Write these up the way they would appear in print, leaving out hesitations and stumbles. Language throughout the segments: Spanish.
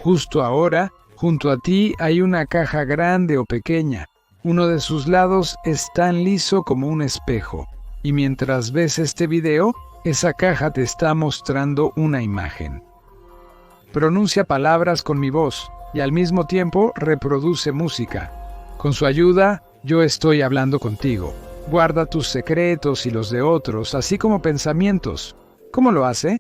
Justo ahora, junto a ti hay una caja grande o pequeña. Uno de sus lados es tan liso como un espejo. Y mientras ves este video, esa caja te está mostrando una imagen. Pronuncia palabras con mi voz y al mismo tiempo reproduce música. Con su ayuda, yo estoy hablando contigo. Guarda tus secretos y los de otros, así como pensamientos. ¿Cómo lo hace?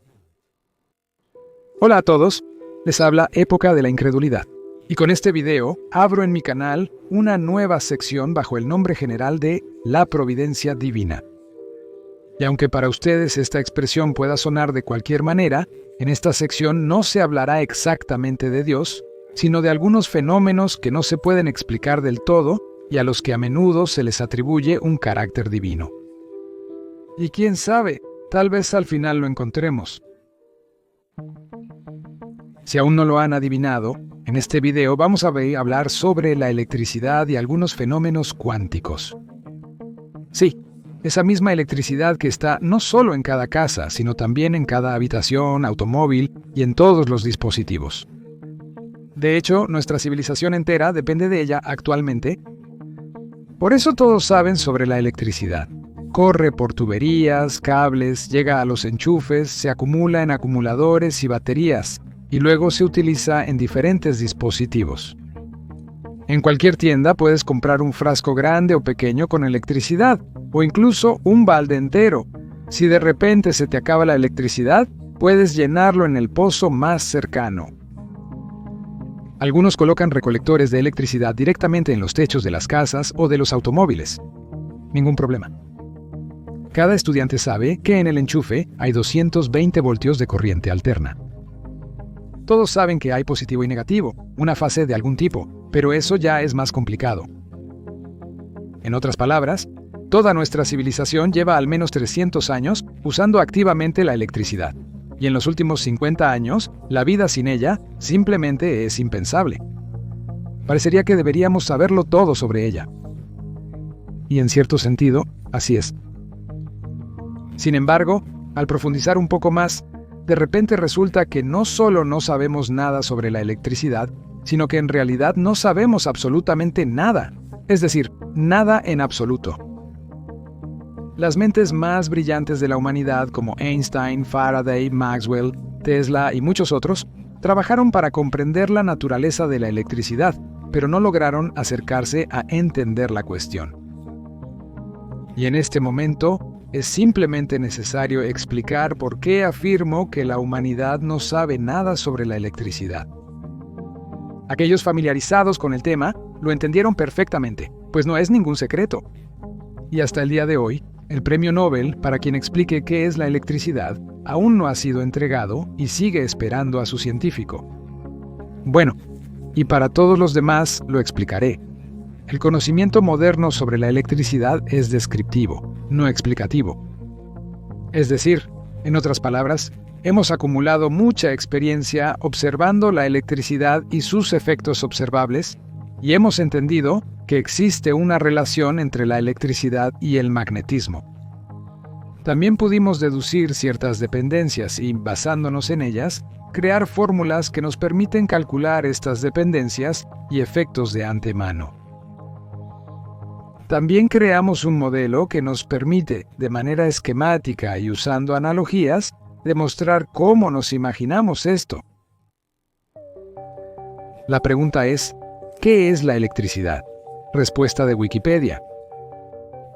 Hola a todos, les habla Época de la Incredulidad. Y con este video, abro en mi canal una nueva sección bajo el nombre general de La Providencia Divina. Y aunque para ustedes esta expresión pueda sonar de cualquier manera, en esta sección no se hablará exactamente de Dios, sino de algunos fenómenos que no se pueden explicar del todo y a los que a menudo se les atribuye un carácter divino. Y quién sabe, tal vez al final lo encontremos. Si aún no lo han adivinado, en este video vamos a hablar sobre la electricidad y algunos fenómenos cuánticos. Sí, esa misma electricidad que está no solo en cada casa, sino también en cada habitación, automóvil y en todos los dispositivos. De hecho, nuestra civilización entera depende de ella actualmente. Por eso todos saben sobre la electricidad. Corre por tuberías, cables, llega a los enchufes, se acumula en acumuladores y baterías, y luego se utiliza en diferentes dispositivos. En cualquier tienda puedes comprar un frasco grande o pequeño con electricidad, o incluso un balde entero. Si de repente se te acaba la electricidad, puedes llenarlo en el pozo más cercano. Algunos colocan recolectores de electricidad directamente en los techos de las casas o de los automóviles. Ningún problema. Cada estudiante sabe que en el enchufe hay 220 voltios de corriente alterna. Todos saben que hay positivo y negativo, una fase de algún tipo, pero eso ya es más complicado. En otras palabras, toda nuestra civilización lleva al menos 300 años usando activamente la electricidad. Y en los últimos 50 años, la vida sin ella simplemente es impensable. Parecería que deberíamos saberlo todo sobre ella. Y en cierto sentido, así es. Sin embargo, al profundizar un poco más, de repente resulta que no solo no sabemos nada sobre la electricidad, sino que en realidad no sabemos absolutamente nada. Es decir, nada en absoluto. Las mentes más brillantes de la humanidad, como Einstein, Faraday, Maxwell, Tesla y muchos otros, trabajaron para comprender la naturaleza de la electricidad, pero no lograron acercarse a entender la cuestión. Y en este momento, es simplemente necesario explicar por qué afirmo que la humanidad no sabe nada sobre la electricidad. Aquellos familiarizados con el tema lo entendieron perfectamente, pues no es ningún secreto. Y hasta el día de hoy, el premio Nobel para quien explique qué es la electricidad aún no ha sido entregado y sigue esperando a su científico. Bueno, y para todos los demás lo explicaré. El conocimiento moderno sobre la electricidad es descriptivo, no explicativo. Es decir, en otras palabras, hemos acumulado mucha experiencia observando la electricidad y sus efectos observables, y hemos entendido que existe una relación entre la electricidad y el magnetismo. También pudimos deducir ciertas dependencias y, basándonos en ellas, crear fórmulas que nos permiten calcular estas dependencias y efectos de antemano. También creamos un modelo que nos permite, de manera esquemática y usando analogías, demostrar cómo nos imaginamos esto. La pregunta es, ¿qué es la electricidad? Respuesta de Wikipedia.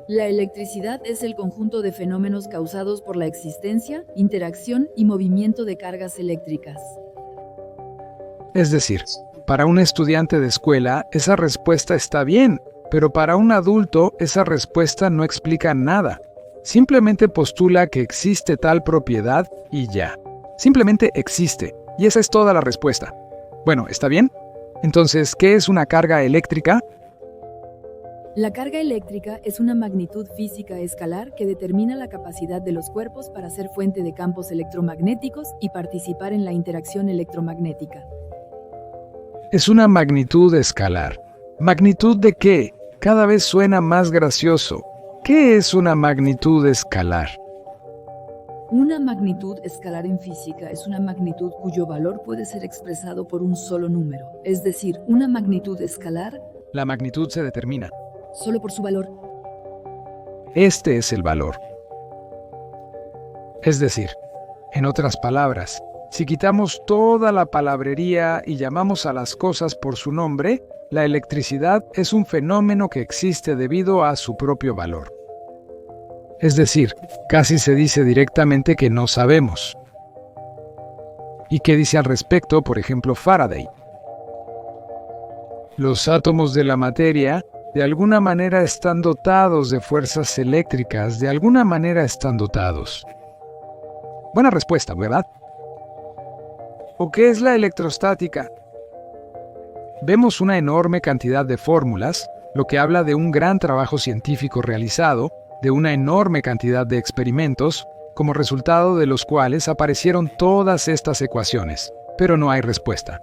La electricidad es el conjunto de fenómenos causados por la existencia, interacción y movimiento de cargas eléctricas. Es decir, para un estudiante de escuela, esa respuesta está bien, pero para un adulto, esa respuesta no explica nada. Simplemente postula que existe tal propiedad y ya. Simplemente existe, y esa es toda la respuesta. Bueno, ¿está bien? Entonces, ¿qué es una carga eléctrica? La carga eléctrica es una magnitud física escalar que determina la capacidad de los cuerpos para ser fuente de campos electromagnéticos y participar en la interacción electromagnética. Es una magnitud escalar. ¿Magnitud de qué? Cada vez suena más gracioso. ¿Qué es una magnitud escalar? Una magnitud escalar en física es una magnitud cuyo valor puede ser expresado por un solo número. Es decir, una magnitud escalar, La magnitud se determina. solo por su valor. Este es el valor. Es decir, en otras palabras, si quitamos toda la palabrería y llamamos a las cosas por su nombre, la electricidad es un fenómeno que existe debido a su propio valor. Es decir, casi se dice directamente que no sabemos. ¿Y qué dice al respecto, por ejemplo, Faraday? Los átomos de la materia, de alguna manera están dotados de fuerzas eléctricas, de alguna manera están dotados. Buena respuesta, ¿verdad? ¿O qué es la electrostática? Vemos una enorme cantidad de fórmulas, lo que habla de un gran trabajo científico realizado, de una enorme cantidad de experimentos, como resultado de los cuales aparecieron todas estas ecuaciones, pero no hay respuesta.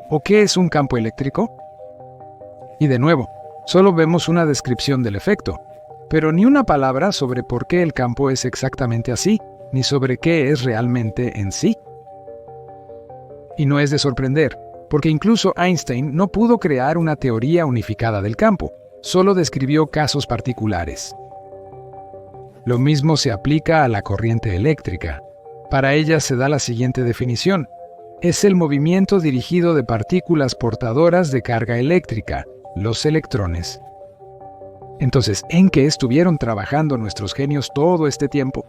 ¿O qué es un campo eléctrico? Y de nuevo, solo vemos una descripción del efecto, pero ni una palabra sobre por qué el campo es exactamente así, ni sobre qué es realmente en sí. Y no es de sorprender, porque incluso Einstein no pudo crear una teoría unificada del campo, solo describió casos particulares. Lo mismo se aplica a la corriente eléctrica. Para ella se da la siguiente definición: es el movimiento dirigido de partículas portadoras de carga eléctrica, los electrones. Entonces, ¿en qué estuvieron trabajando nuestros genios todo este tiempo?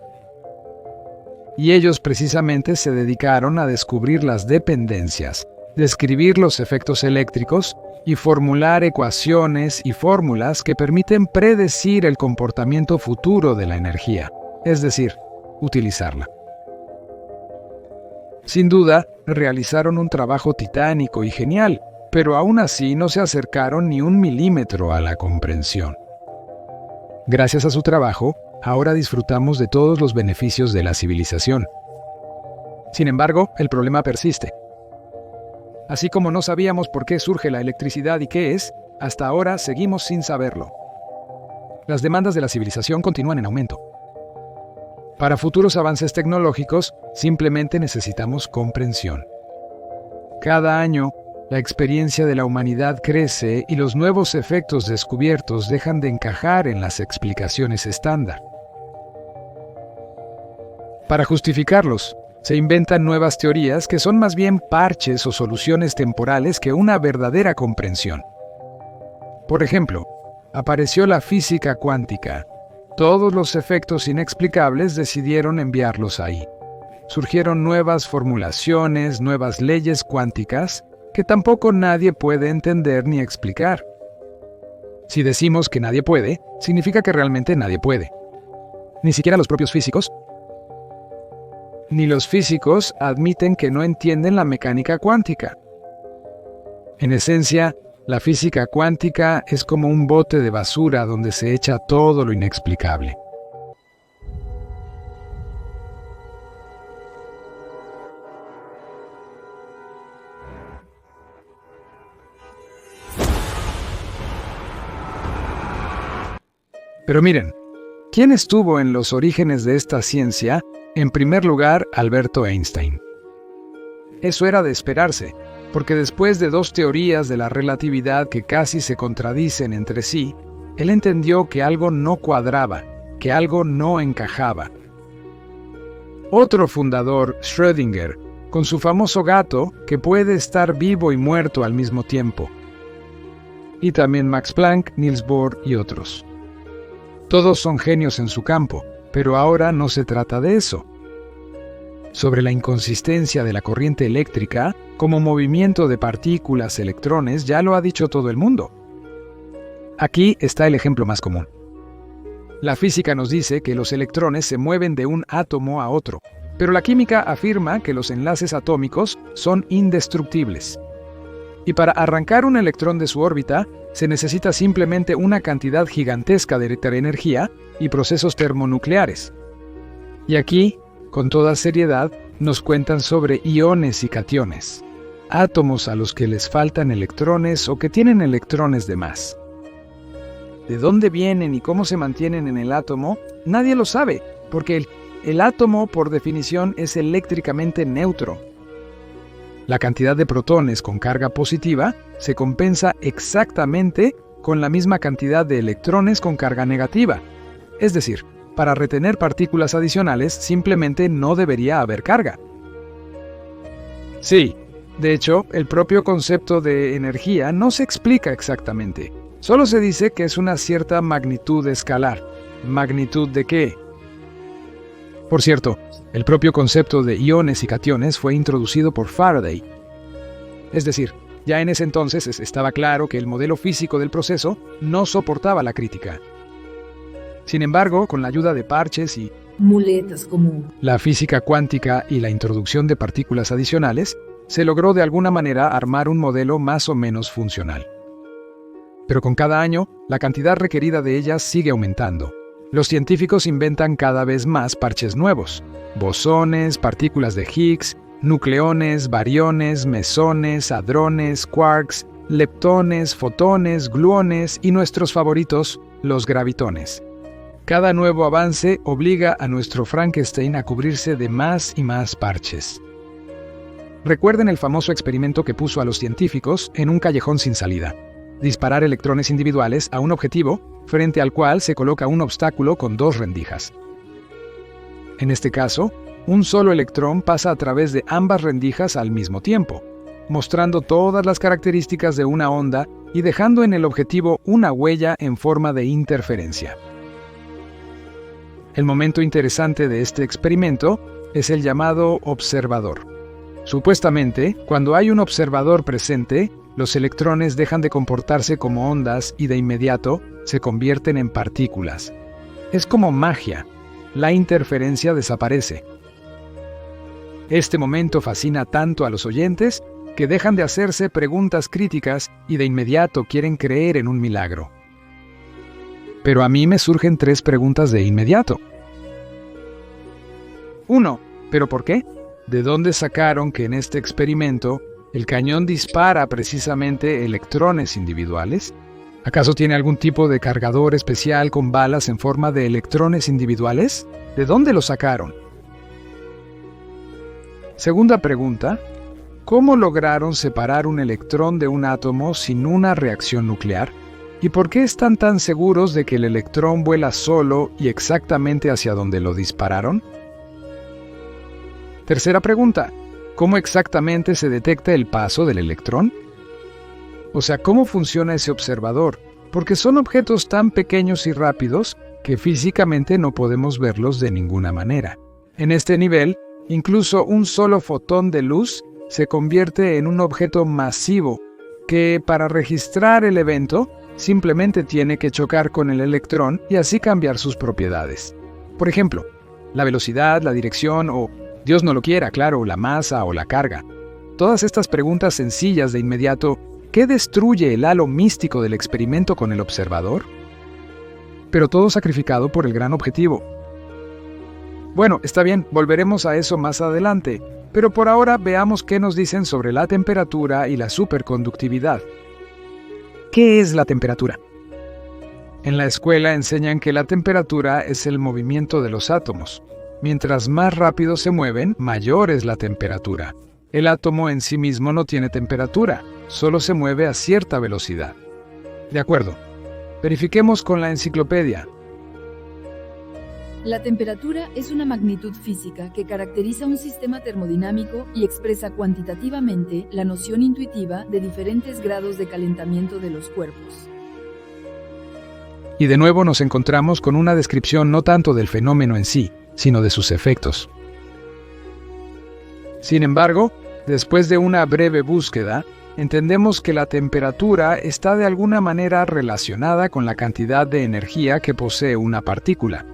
Y ellos precisamente se dedicaron a descubrir las dependencias, describir los efectos eléctricos y formular ecuaciones y fórmulas que permiten predecir el comportamiento futuro de la energía, es decir, utilizarla. Sin duda, realizaron un trabajo titánico y genial, pero aún así no se acercaron ni un milímetro a la comprensión. Gracias a su trabajo, ahora disfrutamos de todos los beneficios de la civilización. Sin embargo, el problema persiste. Así como no sabíamos por qué surge la electricidad y qué es, hasta ahora seguimos sin saberlo. Las demandas de la civilización continúan en aumento. Para futuros avances tecnológicos, simplemente necesitamos comprensión. Cada año, la experiencia de la humanidad crece y los nuevos efectos descubiertos dejan de encajar en las explicaciones estándar. Para justificarlos, se inventan nuevas teorías que son más bien parches o soluciones temporales que una verdadera comprensión. Por ejemplo, apareció la física cuántica. Todos los efectos inexplicables decidieron enviarlos ahí. Surgieron nuevas formulaciones, nuevas leyes cuánticas, que tampoco nadie puede entender ni explicar. Si decimos que nadie puede, significa que realmente nadie puede. Ni siquiera los propios físicos. Ni los físicos admiten que no entienden la mecánica cuántica. En esencia, la física cuántica es como un bote de basura donde se echa todo lo inexplicable. Pero miren, ¿quién estuvo en los orígenes de esta ciencia? En primer lugar, Alberto Einstein. Eso era de esperarse, porque después de dos teorías de la relatividad que casi se contradicen entre sí, él entendió que algo no cuadraba, que algo no encajaba. Otro fundador, Schrödinger, con su famoso gato que puede estar vivo y muerto al mismo tiempo. Y también Max Planck, Niels Bohr y otros. Todos son genios en su campo, pero ahora no se trata de eso. Sobre la inconsistencia de la corriente eléctrica, como movimiento de partículas, electrones, ya lo ha dicho todo el mundo. Aquí está el ejemplo más común. La física nos dice que los electrones se mueven de un átomo a otro, pero la química afirma que los enlaces atómicos son indestructibles. Y para arrancar un electrón de su órbita, se necesita simplemente una cantidad gigantesca de energía y procesos termonucleares. Y aquí, con toda seriedad, nos cuentan sobre iones y cationes, átomos a los que les faltan electrones o que tienen electrones de más. ¿De dónde vienen y cómo se mantienen en el átomo? Nadie lo sabe, porque el átomo, por definición, es eléctricamente neutro. La cantidad de protones con carga positiva se compensa exactamente con la misma cantidad de electrones con carga negativa. Es decir, para retener partículas adicionales simplemente no debería haber carga. Sí, de hecho, el propio concepto de energía no se explica exactamente. Solo se dice que es una cierta magnitud escalar. ¿Magnitud de qué? Por cierto, el propio concepto de iones y cationes fue introducido por Faraday. Es decir, ya en ese entonces estaba claro que el modelo físico del proceso no soportaba la crítica. Sin embargo, con la ayuda de parches y muletas como la física cuántica y la introducción de partículas adicionales, se logró de alguna manera armar un modelo más o menos funcional. Pero con cada año, la cantidad requerida de ellas sigue aumentando. Los científicos inventan cada vez más parches nuevos: bosones, partículas de Higgs, nucleones, bariones, mesones, hadrones, quarks, leptones, fotones, gluones y nuestros favoritos, los gravitones. Cada nuevo avance obliga a nuestro Frankenstein a cubrirse de más y más parches. Recuerden el famoso experimento que puso a los científicos en un callejón sin salida: disparar electrones individuales a un objetivo frente al cual se coloca un obstáculo con 2 rendijas. En este caso, un solo electrón pasa a través de ambas rendijas al mismo tiempo, mostrando todas las características de una onda y dejando en el objetivo una huella en forma de interferencia. El momento interesante de este experimento es el llamado observador. Supuestamente, cuando hay un observador presente, los electrones dejan de comportarse como ondas y de inmediato se convierten en partículas. Es como magia. La interferencia desaparece. Este momento fascina tanto a los oyentes que dejan de hacerse preguntas críticas y de inmediato quieren creer en un milagro. Pero a mí me surgen 3 preguntas de inmediato. 1. ¿Pero por qué? ¿De dónde sacaron que en este experimento el cañón dispara precisamente electrones individuales? ¿Acaso tiene algún tipo de cargador especial con balas en forma de electrones individuales? ¿De dónde lo sacaron? Segunda pregunta: ¿cómo lograron separar un electrón de un átomo sin una reacción nuclear? ¿Y por qué están tan seguros de que el electrón vuela solo y exactamente hacia donde lo dispararon? Tercera pregunta: ¿cómo exactamente se detecta el paso del electrón? O sea, ¿cómo funciona ese observador? Porque son objetos tan pequeños y rápidos que físicamente no podemos verlos de ninguna manera. En este nivel, incluso un solo fotón de luz se convierte en un objeto masivo que, para registrar el evento, simplemente tiene que chocar con el electrón y así cambiar sus propiedades. Por ejemplo, la velocidad, la dirección o, Dios no lo quiera, claro, la masa o la carga. Todas estas preguntas sencillas de inmediato, ¿qué destruye el halo místico del experimento con el observador? Pero todo sacrificado por el gran objetivo. Bueno, está bien, volveremos a eso más adelante, pero por ahora veamos qué nos dicen sobre la temperatura y la superconductividad. ¿Qué es la temperatura? En la escuela enseñan que la temperatura es el movimiento de los átomos. Mientras más rápido se mueven, mayor es la temperatura. El átomo en sí mismo no tiene temperatura, solo se mueve a cierta velocidad. De acuerdo. Verifiquemos con la enciclopedia. La temperatura es una magnitud física que caracteriza un sistema termodinámico y expresa cuantitativamente la noción intuitiva de diferentes grados de calentamiento de los cuerpos. Y de nuevo nos encontramos con una descripción no tanto del fenómeno en sí, sino de sus efectos. Sin embargo, después de una breve búsqueda, entendemos que la temperatura está de alguna manera relacionada con la cantidad de energía que posee una partícula.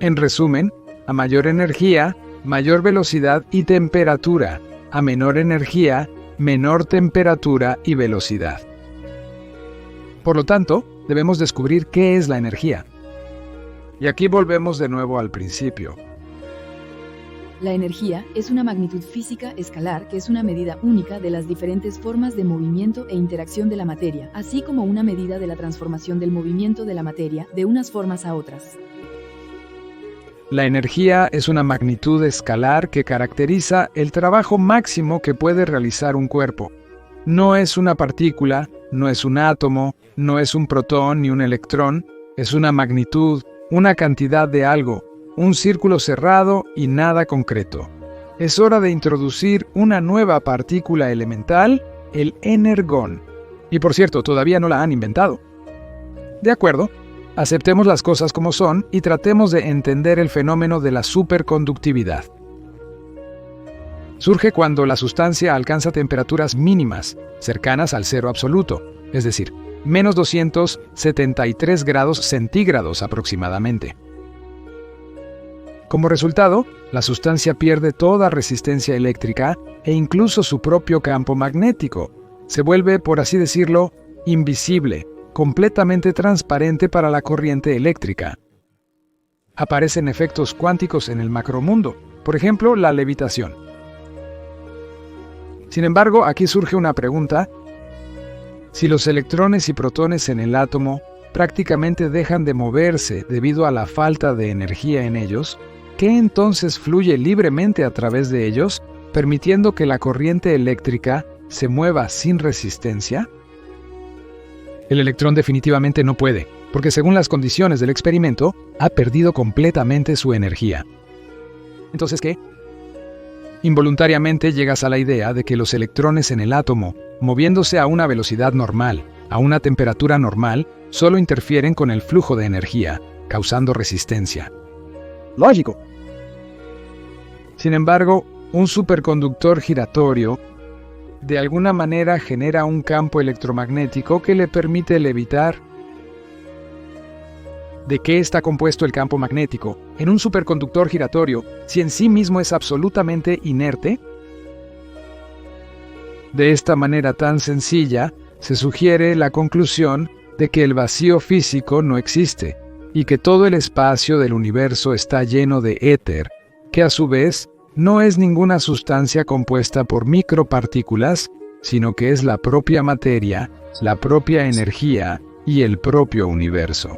En resumen, a mayor energía, mayor velocidad y temperatura; a menor energía, menor temperatura y velocidad. Por lo tanto, debemos descubrir qué es la energía. Y aquí volvemos de nuevo al principio. La energía es una magnitud física escalar que es una medida única de las diferentes formas de movimiento e interacción de la materia, así como una medida de la transformación del movimiento de la materia de unas formas a otras. La energía es una magnitud escalar que caracteriza el trabajo máximo que puede realizar un cuerpo. No es una partícula, no es un átomo, no es un protón ni un electrón, es una magnitud, una cantidad de algo, un círculo cerrado y nada concreto. Es hora de introducir una nueva partícula elemental, el energón. Y por cierto, todavía no la han inventado. De acuerdo, aceptemos las cosas como son y tratemos de entender el fenómeno de la superconductividad. Surge cuando la sustancia alcanza temperaturas mínimas, cercanas al cero absoluto, es decir, menos 273 grados centígrados aproximadamente. Como resultado, la sustancia pierde toda resistencia eléctrica e incluso su propio campo magnético. Se vuelve, por así decirlo, invisible, completamente transparente para la corriente eléctrica. Aparecen efectos cuánticos en el macromundo, por ejemplo, la levitación. Sin embargo, aquí surge una pregunta. Si los electrones y protones en el átomo prácticamente dejan de moverse debido a la falta de energía en ellos, ¿qué entonces fluye libremente a través de ellos, permitiendo que la corriente eléctrica se mueva sin resistencia? El electrón definitivamente no puede, porque según las condiciones del experimento, ha perdido completamente su energía. ¿Entonces qué? Involuntariamente llegas a la idea de que los electrones en el átomo, moviéndose a una velocidad normal, a una temperatura normal, solo interfieren con el flujo de energía, causando resistencia. Lógico. Sin embargo, un superconductor giratorio de alguna manera genera un campo electromagnético que le permite levitar. ¿De qué está compuesto el campo magnético en un superconductor giratorio si en sí mismo es absolutamente inerte? De esta manera tan sencilla, se sugiere la conclusión de que el vacío físico no existe y que todo el espacio del universo está lleno de éter, que a su vez no es ninguna sustancia compuesta por micropartículas, sino que es la propia materia, la propia energía y el propio universo.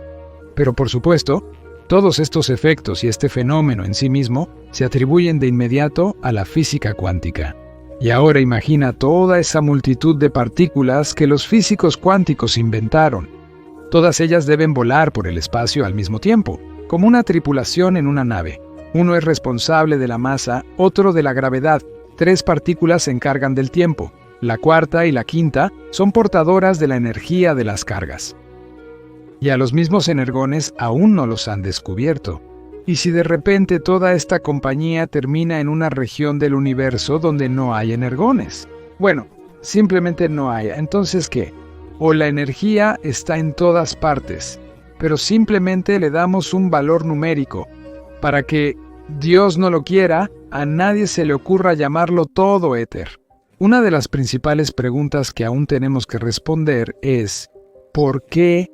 Pero por supuesto, todos estos efectos y este fenómeno en sí mismo se atribuyen de inmediato a la física cuántica. Y ahora imagina toda esa multitud de partículas que los físicos cuánticos inventaron. Todas ellas deben volar por el espacio al mismo tiempo, como una tripulación en una nave. Uno es responsable de la masa, otro de la gravedad. 3 partículas se encargan del tiempo. La cuarta y la quinta son portadoras de la energía de las cargas. Y a los mismos energones aún no los han descubierto. ¿Y si de repente toda esta compañía termina en una región del universo donde no hay energones? Bueno, simplemente no hay. ¿Entonces qué? O la energía está en todas partes, pero simplemente le damos un valor numérico. Para que Dios no lo quiera, a nadie se le ocurra llamarlo todo éter. Una de las principales preguntas que aún tenemos que responder es ¿por qué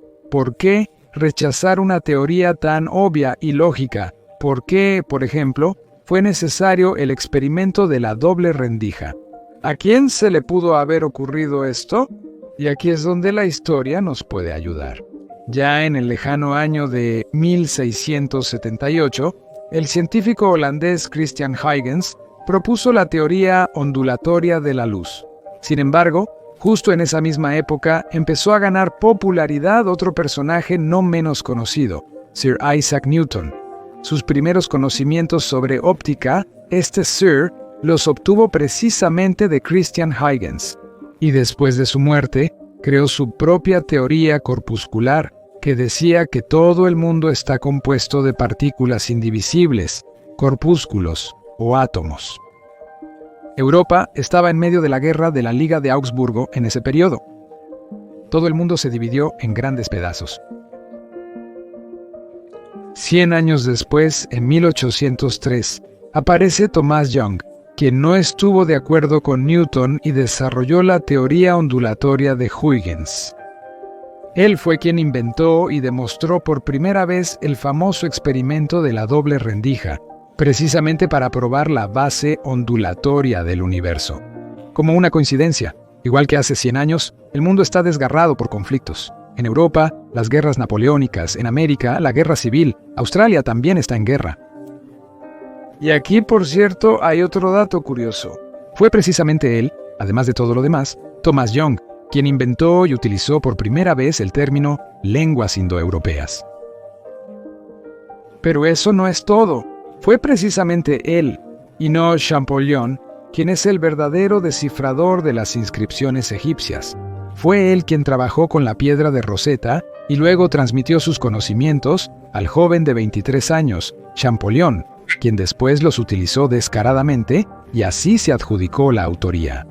rechazar una teoría tan obvia y lógica? ¿Por qué, por ejemplo, fue necesario el experimento de la doble rendija? ¿A quién se le pudo haber ocurrido esto? Y aquí es donde la historia nos puede ayudar. Ya en el lejano año de 1678, el científico holandés Christian Huygens propuso la teoría ondulatoria de la luz. Sin embargo, justo en esa misma época empezó a ganar popularidad otro personaje no menos conocido, Sir Isaac Newton. Sus primeros conocimientos sobre óptica, Sir, los obtuvo precisamente de Christian Huygens. Y después de su muerte, creó su propia teoría corpuscular, que decía que todo el mundo está compuesto de partículas indivisibles, corpúsculos o átomos. Europa estaba en medio de la guerra de la Liga de Augsburgo en ese periodo. Todo el mundo se dividió en grandes pedazos. 100 años después, en 1803, aparece Thomas Young, quien no estuvo de acuerdo con Newton y desarrolló la teoría ondulatoria de Huygens. Él fue quien inventó y demostró por primera vez el famoso experimento de la doble rendija, precisamente para probar la base ondulatoria del universo. Como una coincidencia, igual que hace 100 años, el mundo está desgarrado por conflictos. En Europa, las guerras napoleónicas, en América, la guerra civil, Australia también está en guerra. Y aquí, por cierto, hay otro dato curioso. Fue precisamente él, además de todo lo demás, Thomas Young, quien inventó y utilizó por primera vez el término lenguas indoeuropeas. Pero eso no es todo. Fue precisamente él, y no Champollion, quien es el verdadero descifrador de las inscripciones egipcias. Fue él quien trabajó con la piedra de Rosetta y luego transmitió sus conocimientos al joven de 23 años, Champollion, quien después los utilizó descaradamente y así se adjudicó la autoría.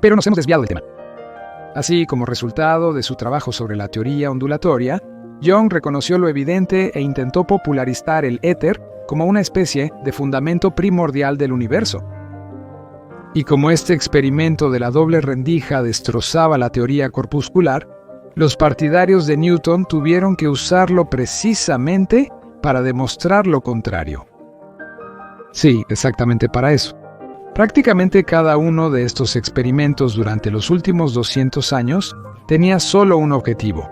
Pero nos hemos desviado del tema. Así, como resultado de su trabajo sobre la teoría ondulatoria, Young reconoció lo evidente e intentó popularizar el éter como una especie de fundamento primordial del universo. Y como este experimento de la doble rendija destrozaba la teoría corpuscular, los partidarios de Newton tuvieron que usarlo precisamente para demostrar lo contrario. Sí, exactamente para eso. Prácticamente cada uno de estos experimentos durante los últimos 200 años tenía solo un objetivo: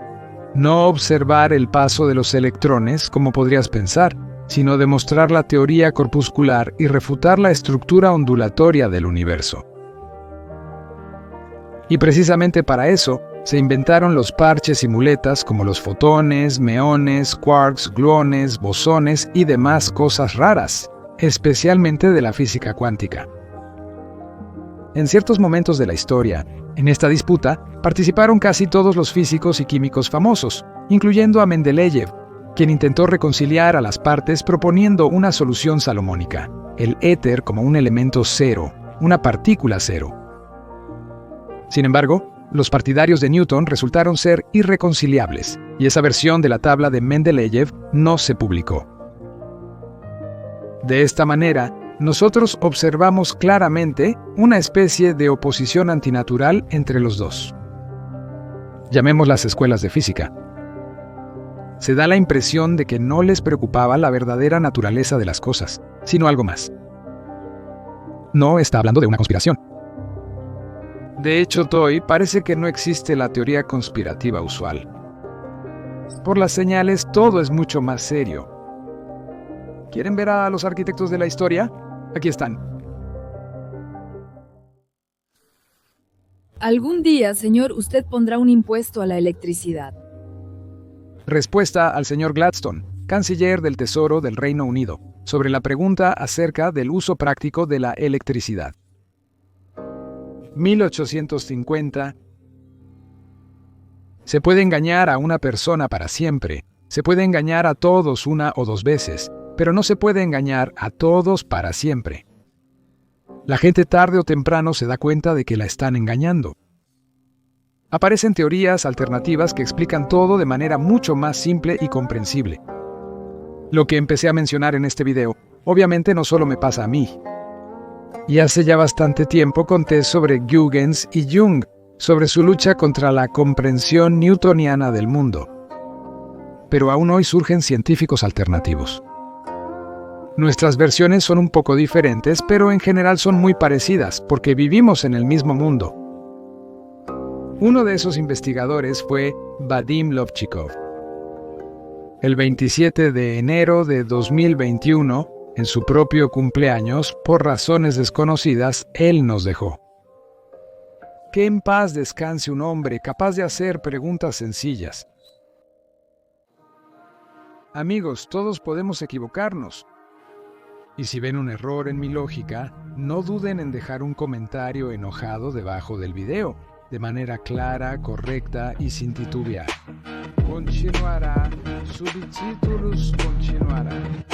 no observar el paso de los electrones, como podrías pensar, sino demostrar la teoría corpuscular y refutar la estructura ondulatoria del universo. Y precisamente para eso se inventaron los parches y muletas como los fotones, meones, quarks, gluones, bosones y demás cosas raras, especialmente de la física cuántica. En ciertos momentos de la historia, en esta disputa, participaron casi todos los físicos y químicos famosos, incluyendo a Mendeleev, quien intentó reconciliar a las partes proponiendo una solución salomónica, el éter como un elemento cero, una partícula cero. Sin embargo, los partidarios de Newton resultaron ser irreconciliables, y esa versión de la tabla de Mendeleev no se publicó. De esta manera, nosotros observamos claramente una especie de oposición antinatural entre los dos. Llamemos las escuelas de física. Se da la impresión de que no les preocupaba la verdadera naturaleza de las cosas, sino algo más. No está hablando de una conspiración. De hecho, Toy, parece que no existe la teoría conspirativa usual. Por las señales, todo es mucho más serio. ¿Quieren ver a los arquitectos de la historia? Aquí están. Algún día, señor, usted pondrá un impuesto a la electricidad. Respuesta al señor Gladstone, canciller del Tesoro del Reino Unido, sobre la pregunta acerca del uso práctico de la electricidad. 1850. Se puede engañar a una persona para siempre. Se puede engañar a todos una o dos veces, pero no se puede engañar a todos para siempre. La gente tarde o temprano se da cuenta de que la están engañando. Aparecen teorías alternativas que explican todo de manera mucho más simple y comprensible. Lo que empecé a mencionar en este video, obviamente no solo me pasa a mí. Y hace ya bastante tiempo conté sobre Huygens y Jung, sobre su lucha contra la comprensión newtoniana del mundo. Pero aún hoy surgen científicos alternativos. Nuestras versiones son un poco diferentes, pero en general son muy parecidas, porque vivimos en el mismo mundo. Uno de esos investigadores fue Vadim Lovchikov. El 27 de enero de 2021, en su propio cumpleaños, por razones desconocidas, él nos dejó. Que en paz descanse un hombre capaz de hacer preguntas sencillas. Amigos, todos podemos equivocarnos. Y si ven un error en mi lógica, no duden en dejar un comentario enojado debajo del video, de manera clara, correcta y sin titubear. Continuará, subtítulos continuarán.